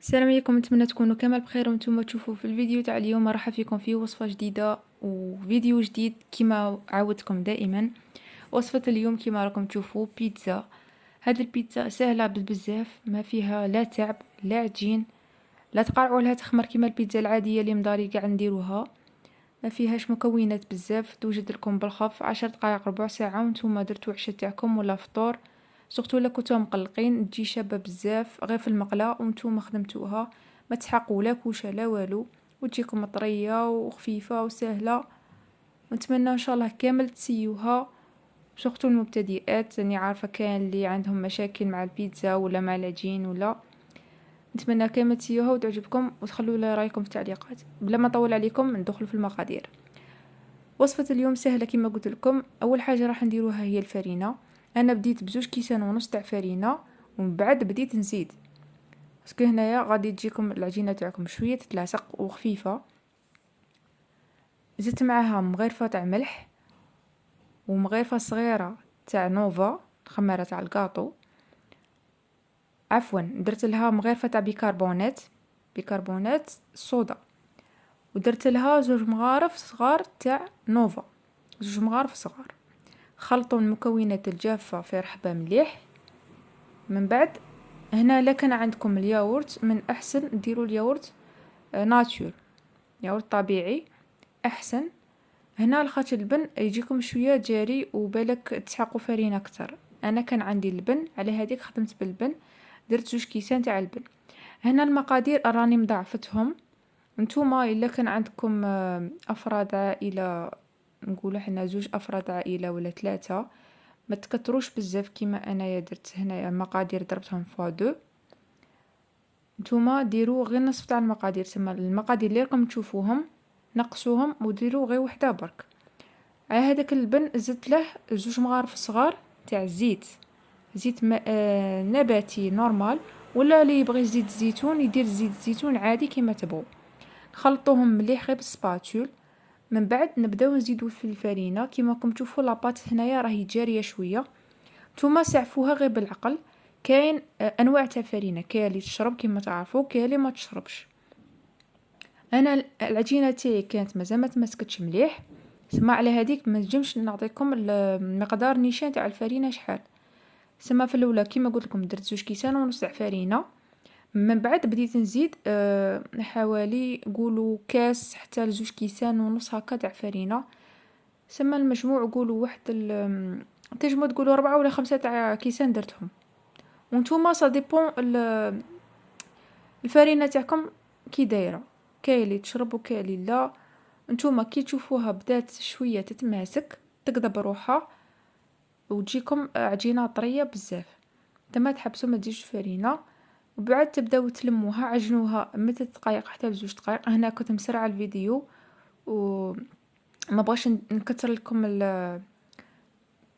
السلام عليكم، نتمنى تكونوا كامل بخير وانتم تشوفوا في الفيديو تاع اليوم. راح فيكم في وصفه جديده وفيديو جديد كما عودتكم دائما. وصفه اليوم كما راكم تشوفوا بيتزا. هذه البيتزا سهله بزاف، ما فيها لا تعب لا عجين، لا تقرعوا لها تخمر كما البيتزا العاديه اللي مداري قاع نديروها. ما فيهاش مكونات بزاف، توجد لكم بالخف 10 دقائق ربع ساعه وانتم درتوا عشاء تاعكم ولا فطور. سورتو الا كنتو مقلقين تجي شابه بزاف غير في المقله وانتم خدمتوها، ما تحقوا لا كوشه لا والو، وتجيكم طريه وخفيفه وسهله. نتمنى ان شاء الله كامل تسيوها، سورتو المبتدئات. راني عارفه كان اللي عندهم مشاكل مع البيتزا ولا مع العجين ولا. نتمنى كامل تسيوها وتعجبكم، وتخلوا لي رايكم في التعليقات. بلا ما نطول عليكم ندخل في المقادير. وصفة اليوم سهلة كما قلت لكم. أول حاجة راح نديروها هي الفرينة. أنا بديت بزوج كيسان ونص تاع فرينة، ومن بعد بديت نزيد باسكو هنايا غادي تجيكم العجينة تاعكم شوية تتلاصق وخفيفة. زدت معاها مغرفة تاع ملح ومغرفة صغيرة تاع نوفا خمارة تاع الكاطو، عفوا درت لها مغرفة تاع بيكربونات صودا، ودرت لها زوج مغارف صغار تاع نوفا، زوج مغارف صغار. خلطوا المكونات الجافة في رحبة مليح. من بعد هنا لا كان عندكم الياغورت من احسن ديروا الياغورت ناتشور، ياغورت طبيعي احسن. هنا الخاطر البن يجيكم شويه جاري وبالك تسحقوا فرينه اكثر. انا كان عندي البن، على هذيك خدمت بالبن، درت زوج كيسان تاع البن. هنا المقادير راني مضاعفتهم. نتوما الا كان عندكم افراد عائله، نقول حنا زوج افراد عائله ولا ثلاثه، ما تكتروش بزاف كيما انايا درت. هنايا المقادير ضربتهم فوا دو. نتوما ديروا غير نصف تاع المقادير، تما المقادير اللي راكم تشوفوهم نقصوهم وديروا غير وحده برك. على هذاك البن زدت له زوج مغارف صغار تاع زيت نباتي نورمال، ولا اللي يبغي زيت الزيتون يدير زيت الزيتون عادي كيما تبغوا. نخلطوهم مليح غير بالسباتول. من بعد نبداو نزيدو في الفرينه. كيما راكم تشوفوا لاباط هنايا راهي جاريه شويه، نتوما سعفوها غير بالعقل. كاين انواع تاع فرينه، كاين اللي تشرب كيما تعرفوا، كاين اللي ما تشربش. انا العجينه تاعي كانت مازال ما تمسكتش مليح، سما على هذيك ما نجمش نعطيكم المقدار نيشان تاع الفرينه شحال. سما في الاولى كيما قلت لكم درت زوج كيسان ونص تاع فرينه. من بعد بديت نزيد حوالي قولوا كاس حتى لزوج كيسان ونص هكا تاع فرينه. سما المجموع قولوا واحد تنجموا تقولوا 4 ولا 5 تاع كيسان درتهم. وانتوما سا ديبون الفرينه تاعكم كي دايره، كاين اللي تشرب وكاين اللي لا. نتوما كي تشوفوها بدات شويه تتماسك تقدب روحها وتجيكم عجينه طريه بزاف، تما تحبسوا ما تزيدوش فرينه. وبعد تبداو تلموها، عجنوها من 3 دقائق حتى ل2 دقائق. هنا كنت مسرعه الفيديو وما بغاش نكثر لكم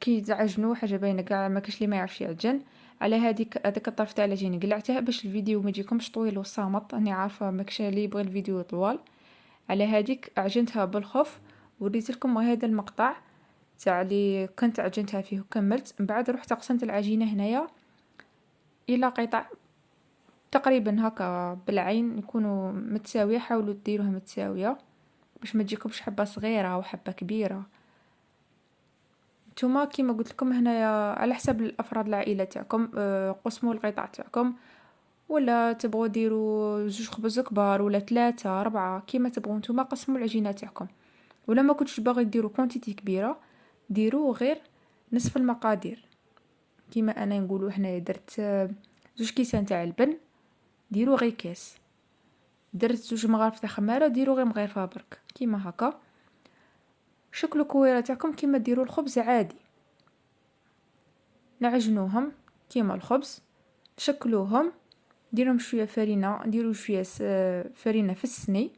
كي تعجنوا حاجه باينه كاع، ما كاش اللي ما يعرفش يعجن. على هذيك الطرف تاع العجين قلعتها باش الفيديو ما يجيكمش طويل وصامت، راني عارفه ماكش اللي يبغي الفيديو طوال. على هذيك عجنتها بالخف، وريت لكم هذا المقطع تاع اللي كنت عجنتها فيه وكملت. من بعد رحت قسمت العجينه هنايا الى قطع تقريبا هكا بالعين يكونوا متساويه. حاولوا ديروها متساويه باش ما تجيكمش حبه صغيره وحبه كبيره. نتوما كيما قلت لكم هنايا على حسب الافراد العائله تاعكم قسموا القطع تاعكم، ولا تبغوا ديروا زوج خبز كبار ولا 3 4 كيما تبغوا نتوما. قسموا العجينه تاعكم، ولا ما كنتش باغي ديروا كونتيتي كبيره ديروا غير نصف المقادير. كيما انا نقولوا هنايا درت زوج كيسان تاع البن ديروا غير كاس، درت زوج مغارف تاع خماره ديروا غير مغرفه برك كيما هكا. شكلوا كويره تاعكم كيما ديروا الخبز عادي، نعجنوهم كيما الخبز، شكلوهم، ديرهم شويه فرينه، نديروا شويه فرينه في السني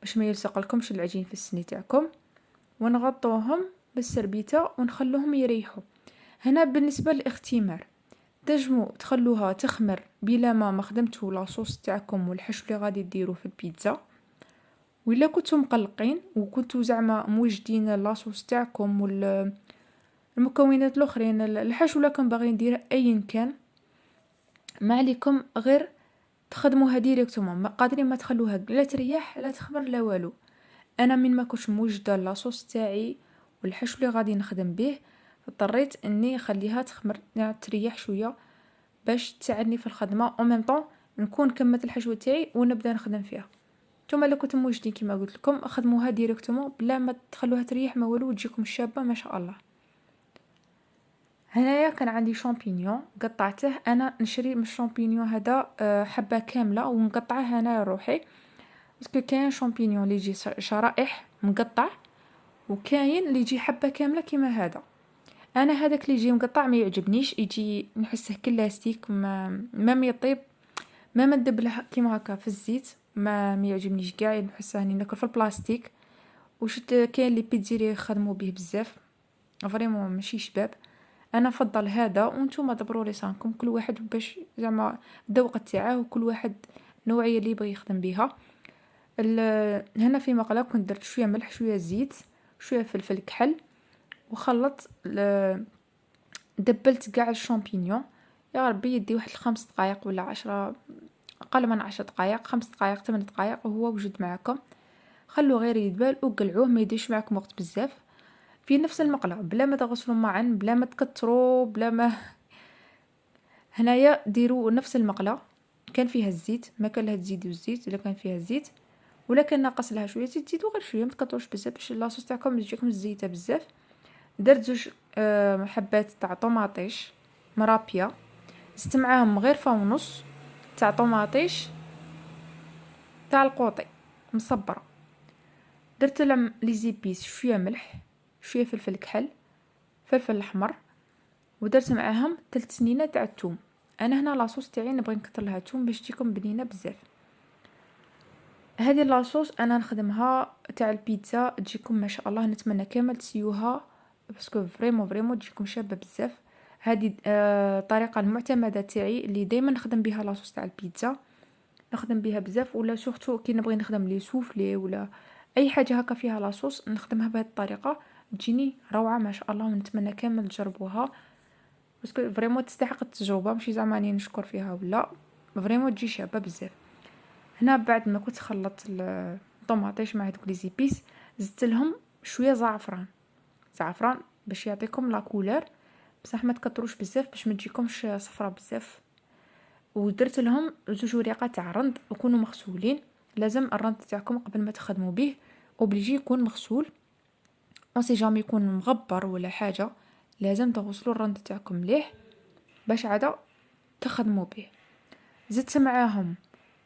باش ما يلصق لكمش العجين في السني تاعكم، ونغطوهم بالسربيته ونخلوهم يريحوا. هنا بالنسبه للاختمار تنجموا تخلوها تخمر بلا ما خدمتوا لاصوص تاعكم والحشو اللي غادي ديروه في البيتزا. وإلا كنتم مقلقين وكنتوا زعما موجدين لاصوص تاعكم والمكونات الاخرين الحشو اللي كان باغي ندير ايا كان، ما عليكم غير تخدموها ديريكتومون، قادرين ما تخلوها لا تريح لا تخمر لا والو. انا من ما كنتش موجده لاصوص تاعي والحشو اللي غادي نخدم به، اضطريت اني نخليها تخمر يعني تريح شويه باش تساعدني في الخدمه او ميم طون نكون كملت الحشوه تاعي ونبدا نخدم فيها. نتوما الا كنتم موجدين كيما قلت لكم خدموها ديريكتومون بلا ما تخلوها تريح ما والو، وتجيكم شابه ما شاء الله. هنايا كان عندي شامبينيون قطعته، انا نشري من الشامبينيون هذا حبه كامله ونقطعه انا روحي، باسكو كاين شامبينيون اللي يجي شرائح مقطع وكاين اللي يجي حبه كامله كيما هذا. انا هذاك اللي يجي مقطع ما يعجبنيش، يجي نحسه كلاستيك ما يطيب، ما ندبله كيما هكا في الزيت ما يعجبنيش كاع، نحسه راني ناكل في البلاستيك. وشت كاين لي بيتزيري يخدموا به بزاف فريمون ماشي شباب. انا نفضل هذا وانتم دبروا لسانكم كل واحد باش زعما الذوق تاعه، وكل واحد النوعيه اللي يبغي يخدم بها. هنا في مقله كنت درت شويه ملح شويه زيت شويه فلفل كحل وخلط دبلت كاع الشامبينيون. يا ربي يدي واحد 5 دقائق ولا 10، اقل من 10 دقائق، 5 دقائق 8 دقائق وهو وجد معكم. خلوه غير يدبل وقلعوه ما يديش معكم وقت بزاف في نفس المقله بلا ما تغسلوا معا بلا ما تكتروا بلا ما هنايا ديروا نفس المقله كان فيها الزيت، ما كان لها تزيدوا الزيت الا كان فيها الزيت، ولا كان ناقص لها شويه تزيدوا غير شويه، ما تكتروش بزاف باش لاصوص تاعكم تجيكم زيته بزاف. درت 2 حبات تاع طوماطيش مرابيه، زدت معاهم غير ونص تاع طوماطيش تاع القوطي مصبره. درت لهم لي زيبيس شويه ملح شويه فلفل كحل فلفل احمر، ودرت معاهم 3 سنينه تاع الثوم. انا هنا لاصوص تاعي نبغي نكثر لها الثوم باش تجيكم بنينه بزاف. هذه لاصوص انا نخدمها تاع البيتزا تجيكم ما شاء الله، نتمنى كامل تسيوها باسكو فريمون تجيكم شابه بزاف. هذه الطريقه المعتمده تاعي اللي دائما نخدم بها لاصوص تاع البيتزا، نخدم بها بزاف، ولا سورتو كي نبغي نخدم لي سوفلي ولا اي حاجه هكا فيها لاصوص نخدمها بهذه الطريقه تجيني روعه ما شاء الله، ونتمنى كامل تجربوها باسكو فريمون تستحق التجربه، ماشي زعما راني نشكر فيها ولا فريمون تجي شابه بزاف. هنا بعد ما كنت خلطت الطوماطيش مع هذوك لي زيبيس زدت لهم شويه زعفران باش يعطيكم لا كولور، بصح ما تكتروش بزاف باش ما تجيكمش صفرة بزاف. ودرت لهم 2 وريقات تاع رند وكونوا مغسولين، لازم الرند تاعكم قبل ما تخدموا به اوبليجي يكون مغسول، اون سي جامي يكون مغبر ولا حاجه، لازم تغسلوا الرند تاعكم مليح باش عاده تخدموا به. زدت معاهم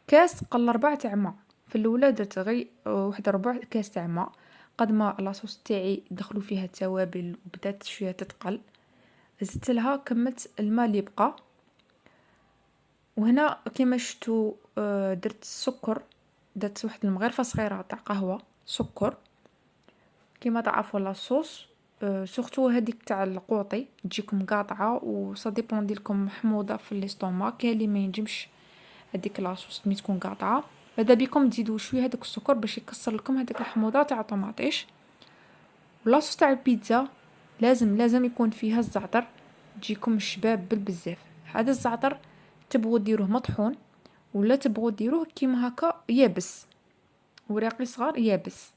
كاس قل 4 تاع ماء، في الاولى درت غير واحد 4 كاس تاع ماء، قد ما لاصوص تاعي دخلوا فيها التوابل وبدات شويه تتقل زدت لها كملت الماء اللي بقى. وهنا كيما شفتوا درت السكر، درت واحد المغرفه صغيره تاع قهوه سكر كيما تعرفوا لاصوص سورتو هذيك تاع القوطي تجيكم قاطعه وصا ديبون ديالكم حموضه في الاستوما، كاين اللي ما ينجمش هذيك لاصوص مي تكون قاطعه، ماذا بكم تزيدوا شويه هذاك السكر باش يكسر لكم هذيك الحموضه تاع الطوماطيش. ولاصوص تاع البيتزا لازم يكون فيها الزعتر تجيكم شباب بالبزاف. هذا الزعتر تبغوا ديروه مطحون ولا تبغوا ديروه كيما هكا يابس ورقي صغار يابس،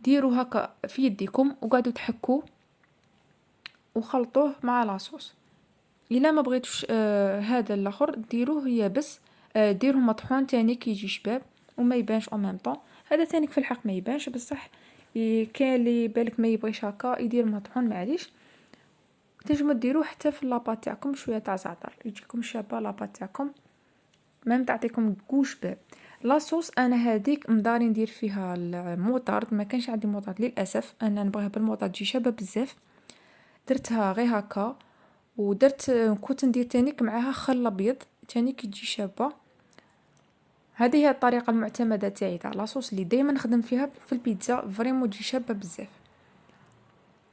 ديروا هكا في يديكم وقعدوا تحكوا وخلطوه مع لاصوص. الا ما بغيتوش هذا الاخر ديروه يابس، ديروه مطحون تاني كيجي شباب وما يبانش او ميم طون. هذا تاني في الحق ما يبانش بصح كاين اللي بالك ما يبغيش هكا يدير مطحون معليش. تنجموا ديروه حتى في لاباط تاعكم شويه تاع زعتر يجيكم شابه لاباط تاعكم ميم تعطيكم كو شباب. لاصوص انا هذيك مداري ندير فيها الموطارد، ما كانش عندي موطارد للاسف، انا نبغيها بالموطارد تجي شابه بزاف، درتها غير هكا. ودرت كنت ندير تانيك معاها خل ابيض تاني كتجي شابه. هذه هي الطريقه المعتمده تاعي تاع لاصوص اللي دائما نخدم فيها في البيتزا فريمون تجي شابه بزاف.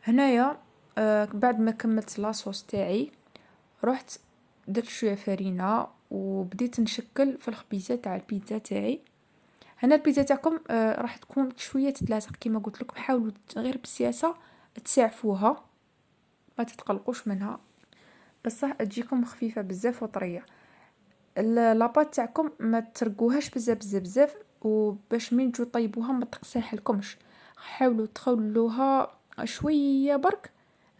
هنايا بعد ما كملت لاصوص تاعي رحت درت شويه فرينه وبديت نشكل في الخبيزه تاع البيتزا تاعي. هنا البيتزا تاعكم راح تكون شويه تتلاصق كيما قلت لكم، حاولوا غير بالسياسه تسعفوها ما تتقلقوش منها بصح تجيكم خفيفه بزاف وطريه. لاباط تاعكم ما ترقوهاش بزاف بزاف بزاف، وباش من تجو طيبوها ما تقسيحلكمش، حاولوا تخلوها شويه برك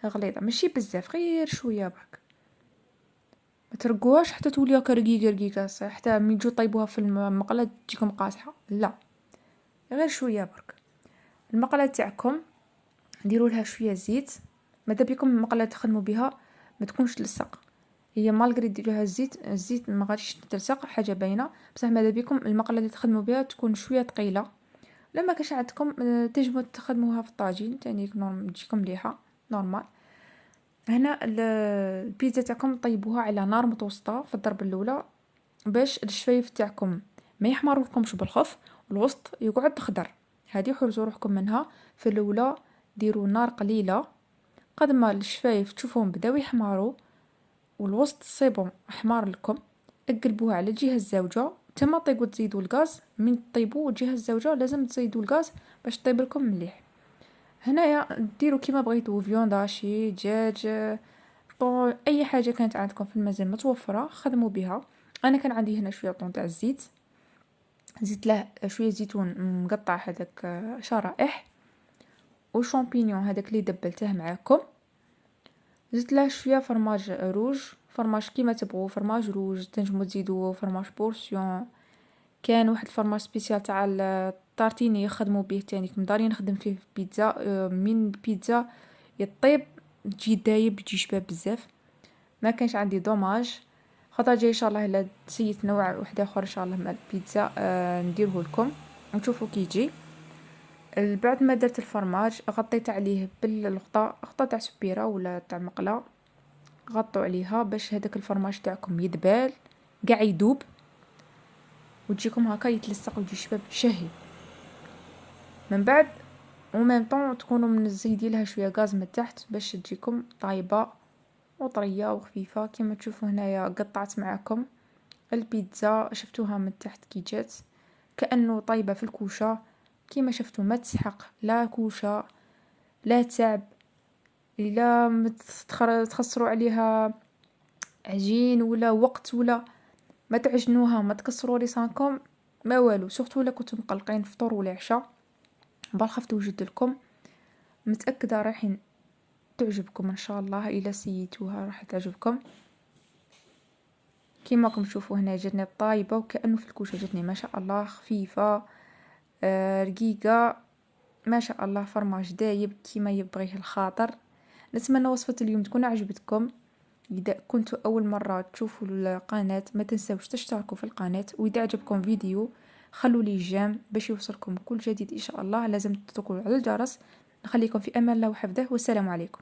غليظه، ماشي بزاف، غير شويه برك، ما ترقوهاش حتى تولي هكا رقيقه رقيقه، حتى من تجو طيبوها في المقله تجيكم قاصحه، لا، غير شويه برك. المقله تاعكم ديروا لها شويه زيت، ماذا بيكم المقله تخدموا بها ما تكونش تلصق، هي مالغري ديروها الزيت ما غاديش تلصق، حاجه باينه، بصح ماذا بيكم المقله اللي تخدموا بها تكون شويه ثقيله. لما كاش عندكم تنجموا تخدموها في الطاجين تاني تجيكم مليحه نورمال. هنا البيتزا تاعكم طيبوها على نار متوسطه في الضربه الاولى، باش الشفايف تاعكم ما يحمرولكمش بالخف، والوسط يقعد خضر، هذه حرزوا روحكم منها. في الاولى ديروا نار قليله، قد ما الشفايف تشوفوهم بداو يحمروا والوسط صيبهم احمر لكم، اقلبوها على الجهه الزوجه، تما طيبوا تزيدوا الغاز، من طيبوا الجهه الزوجه لازم تزيدوا الغاز باش طيب لكم مليح. هنايا ديروا كيما بغيتوا، فيون داشي، دجاج، طون، اي حاجه كانت عندكم في المنزل متوفره خدموا بها. انا كان عندي هنا شويه طون تاع الزيت، زدت له شويه زيتون مقطع هذاك شرائح، وشامبينيون هذاك اللي دبلته معاكم، زدت له شويه فرماج روج، فرماج كيما تبغوا، فرماج روج، تنجموا تزيدوا فرماج بورسيون، كان واحد الفرماج سبيسيال تاع الطارتيني يخدموا به تاني مداري نخدم فيه في بيتزا، من بيتزا يطيب تجي دايب تجي شباب بزاف. ما كانش عندي دوماج، خطا جاي ان شاء الله الا تسيت نوع واحد اخر ان شاء الله مع البيتزا نديره لكم وتشوفوا كي يجي. بعد ما درت الفرماج غطيت عليه بالغطاء تاع سبيره ولا تاع مقله، غطوا عليها باش هذاك الفرماج تاعكم يدبال قاع يذوب، وتجيكم هكا يتلصق ويجي شباب شهي. من بعد وميم طون تكونوا منزيدين لها شويه غاز من تحت باش تجيكم طايبه وطريه وخفيفه. كما تشوفوا هنايا قطعت معكم البيتزا، شفتوها من تحت كي جات كانه طايبه في الكوشه، كما شفتوا ما تسحق لا كوشه لا تعب، الا تخسروا عليها عجين ولا وقت ولا ما تعجنوها ما تكسروا لسانكم ما والو، سورتو الا كنتم مقلقين فطور ولا عشاء بالخف توجد لكم، متاكده رايحين تعجبكم ان شاء الله، الا سيتوها راح تعجبكم. كيما راكم تشوفوا هنا جاتني طايبه وكانه في الكوشه، جاتني ما شاء الله خفيفه رقيقه ما شاء الله، فرماج دايب كيما يبغيه الخاطر. نتمنى وصفه اليوم تكون عجبتكم. إذا كنتوا أول مرة تشوفوا القناة ما تنسوش تشتركوا في القناة، وإذا عجبكم فيديو خلوا لي جيم باش يوصلكم كل جديد إن شاء الله. لازم تضغطوا على الجرس. نخليكم في أمان الله وحفظه، والسلام عليكم.